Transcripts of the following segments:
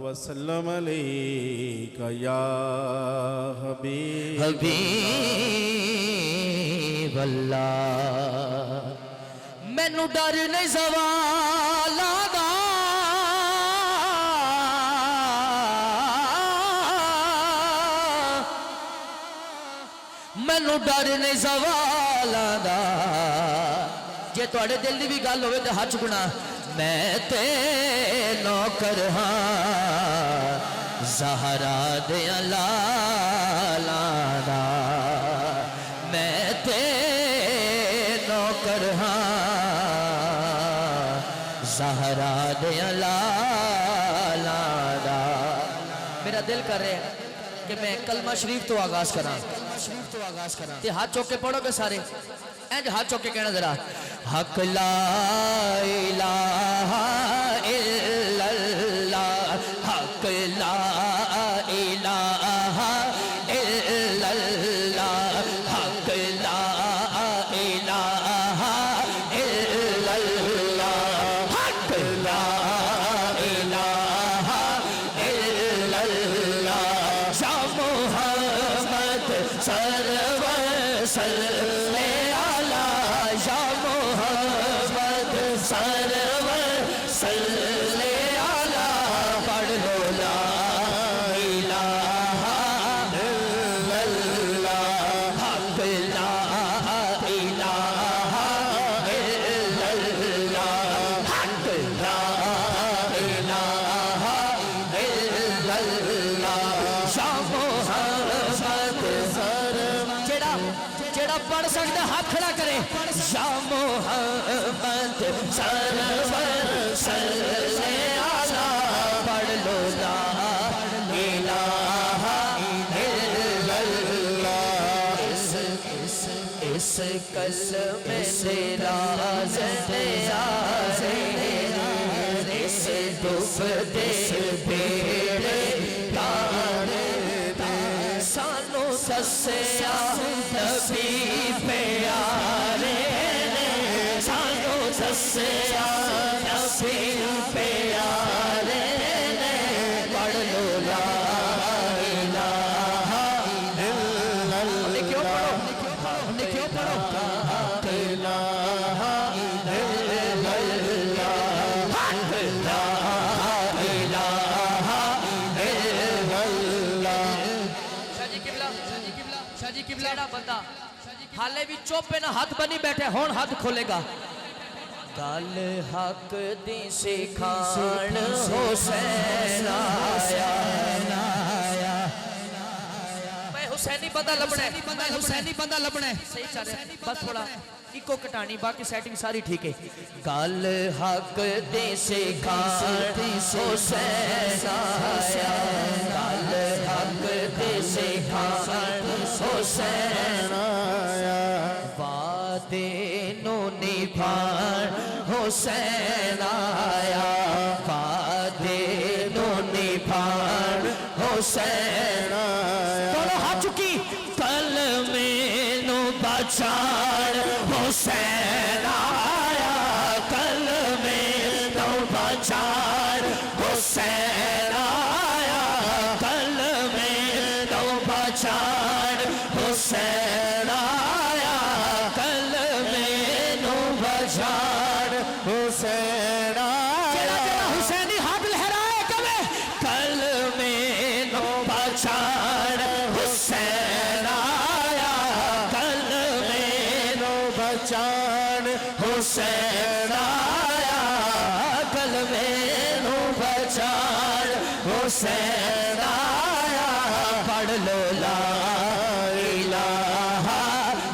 وسلم علیک یا حبیب حبیب اللہ مینوں ڈر نہیں زوالاں دا مینوں ڈر نہیں زوالاں دا جے تواڈے دل دی بھی گل ہوے تے ہاتھ چکنا میں تے نوکر ہاں زہرا دیاں لالاں دا میں تے نوکر ہاں زہرا دیاں لالاں دا میرا دل کر رہے ہیں کہ میں کلمہ شریف تو آغاز کراں تے ہاتھ چوک کے پڑھو گے سارے اینج ہاتھ چوک کے کہنا ذرا حق لا الہ الا اللہ حق لا الہ الا اللہ حق لا الہ الا اللہ حق لا الہ الا اللہ یا محمد سرور صلی علی یا محمد سرور صلی علی پڑھ لو لا الہ الا اللہ حق لا الہ الا اللہ حق لا الہ الا اللہ یا محمد جیڑا پڑھ سکتا ہاتھ کھڑا کرے یا محمد سرور صلی علی پڑھ لو لا الہ الا اللہ اس کلمے سے راز نیاز اس دف دے بیڑے پار سانو دسیا نبی پیارے نے سانو دسیا نبی پیارے نے پڑھ لو لا الہ الا اللہ لکھو پڑھو لکھو پڑھو حق لا الہ الا حق لا الہ الا اللہ شاہ جی قبلہ بندہ حالے بھی چوپے نہ ہاتھ بنی بیٹھے ہون ہاتھ کھولے گا گل حق دی سکھان حسین آیا میں حسینی بندہ لبنے صحیح چاہ رہے بس تھوڑا ایکو کٹانی باقی سیٹنگ ساری ٹھیک ہے گل حق دی سکھان حسین آیا گل حق دی سکھان حسین آیا وعدے نو نبھان حسین آیا وعدے نو نبھان حسین آیا دونوں ہاتھ چکی کلمے نو بچان حسین آیا کلمے نو بچان حسین آیا کلمے نو بچان حسین آیا کلمے نو بچان حسین آیا حسینی ہاتھ لہرائے کبھی کلمے نو بچان حسین آیا کلمے نو بچان حسین آیا کلمے نو بچان حسین آیا پڑھ لو لا الہ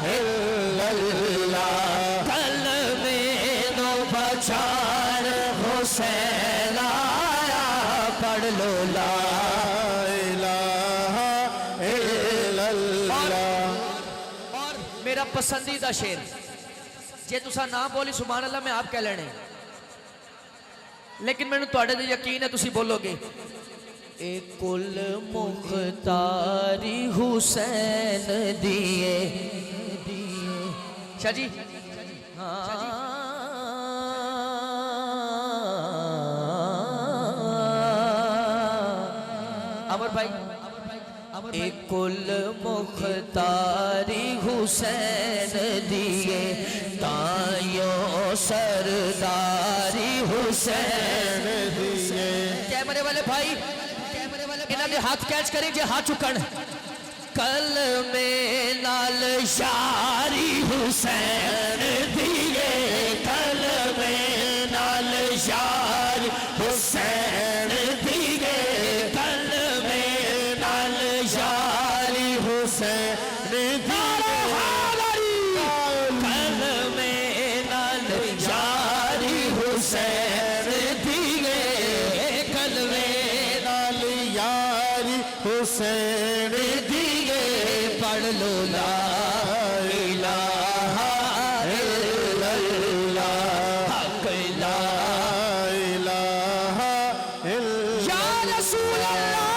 الا اللہ کلمے نو بچان حسین آیا پڑھ لو لا الہ الا اللہ اور میرا پسندیدہ شعر جے تسا نہ بولی سبحان اللہ میں آپ کہہ لینے لیکن میں نے توڑے دے یقین ہے تسی بولو گے اے کل مختاری حسین دیئے شاہ جی عمر بھائی ایک کل مختاری حسین دیے تائیوں سرداری حسین دیے کیمرے والے بھائی انہوں نے ہاتھ کیچ کریں جے ہاتھ چکن کلمے نال یاری حسین دیے کلمے نال یاری حسین دیے کلمے نال یاری حسین دیے کلمے نال یاری حسین دیے کلمے نال یاری حسین دیے پڑھ لو لا الہ الا اللہ حق لا الہ الا یا رسول اللہ